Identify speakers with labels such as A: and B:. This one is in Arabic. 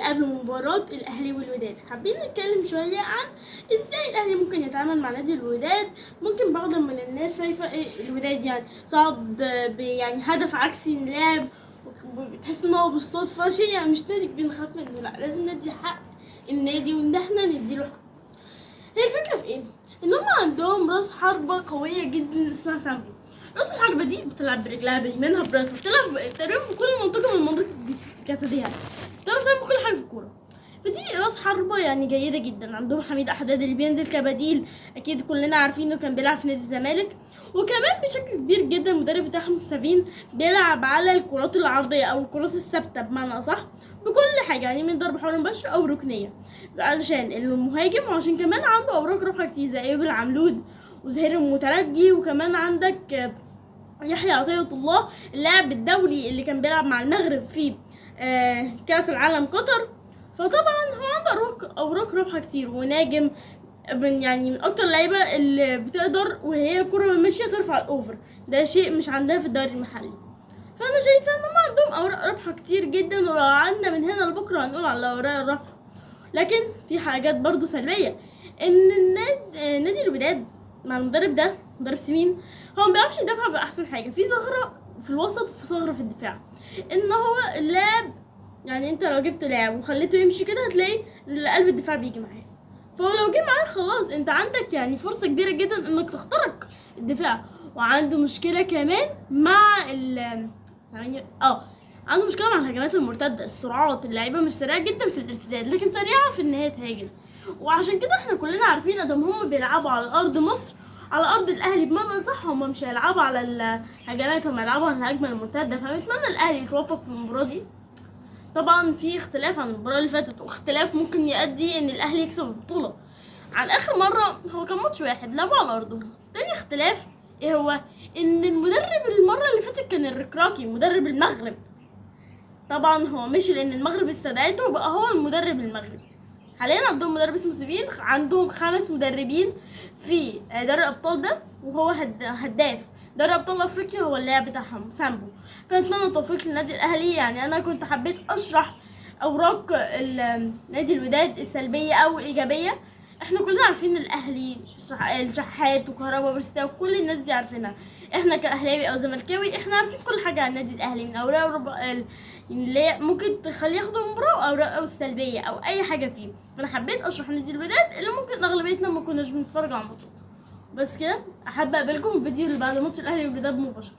A: قبل مباراة الأهلي والوداد حابين نتكلم شوية عن ازاي الأهلي ممكن يتعامل مع نادي الوداد. ممكن بعض من الناس شايفة الوداد يعني صعد يعني هدف عكسي من لاعب، وبتحس ان هو بالصدفة شيء يعني مش نادي بنخاف منه، لا لازم ندي حق النادي وان احنا نديله حق. هي الفكرة في ايه؟ ان هم عندهم راس حربة قوية جدا اسمها سامبو. راس الحربة دي بتلعب برجلها بيمينها براسها، بتلعب تقريبا بكل منطقة من مناطق جسدها، بتعرف تعمل كل حاجة في الكورة. فدي راس حربة يعني جيدة جدا. عندهم حميد أحداد اللي بينزل كبديل، أكيد كلنا عارفينه كان بيلعب في نادي الزمالك، وكمان بشكل كبير جدا المدرب بتاعهم سافين بيلعب على الكرات العرضية أو الكرات الثابتة بمعنى أصح، بكل حاجة يعني من ضرب حر مباشر أو ركنية، علشان المهاجم، وعشان كمان عنده أوراق رابحة كتير زي أيوب العملود وزهير المترجي، وكمان عندك يحيى عطية الله اللاعب الدولي اللي كان بيلعب مع المغرب في كأس العالم قطر. فطبعا هو عنده أوراق رابحة كتير وناجم، من أكتر اللعيبة اللي بتقدر وهي كرة ماشية ترفع الأوفر، ده شيء مش عندنا في الدوري المحلي. فأنا شايفة إن هم عندهم أوراق رابحة كتير جدا، ولو قعدنا من هنا لبكرة هنقول على الأوراق الرابحة. لكن في حاجات برضو سلبية، إن نادي الوداد مع المدرب ده مدرب سمين هو مبيعرفش يدافع بأحسن حاجة، في ثغرة في الوسط وفي ثغرة في الدفاع. إن هو اللاعب يعني انت لو جبت لاعب وخليته يمشي كده هتلاقي قلب الدفاع بيجي معاه، فهو لو جه معاه خلاص انت عندك يعني فرصة كبيرة جدا انك تخترق الدفاع. وعنده مشكلة كمان مع عنده مشكلة مع الهجمات المرتدة، السرعات، اللعيبة مش سريعة جدا في الارتداد لكن سريعة في ان هي تهاجم. وعشان كده احنا كلنا عارفين ادم هم بيلعبوا على ارض مصر، على ارض الاهلي بمعنى صح، هم مش هيلعبوا على الهجمات، هم هيلعبوا على الهجمة المرتدة. فنتمنى الاهلي يتوفق في المباراة دي. طبعا في اختلاف عن المباراة اللي فاتت، واختلاف ممكن يؤدي ان الاهلي يكسب البطولة عن اخر مرة. هو كان ماتش واحد لعبوا على ارضه. تاني اختلاف ايه هو؟ ان المدرب المرة اللي فاتت كان الركراكي مدرب المغرب، طبعا هو مشي لان المغرب استدعته وبقى هو المدرب المغربي. حاليا عندهم مدرب اسمه سيفين، عندهم 5 مدربين في دوري الابطال ده، وهو هداف دوري ابطال افريقيا هو اللاعب بتاعهم سامبو. فنتمنى التوفيق للنادي الاهلي. يعني انا كنت حبيت اشرح اوراق نادي الوداد السلبيه او الايجابيه. احنا كلنا عارفين الاهلي الشحات وكهربا وبرستا وكل الناس دي عارفينها. احنا كاهلاوي او زملكاوي احنا عارفين كل حاجه عن النادي الاهلي، من اوراق اللي هي ممكن تخليه ياخد المباراه او اوراقه السلبيه او اي حاجه فيه. فانا حبيت اشرح نادي الوداد اللي ممكن اغلبيتنا ما كناش بنتفرج على ماتشات. بس كده، احب اقابلكم في الفيديو اللي بعد ماتش الاهلي والوداد مباشره.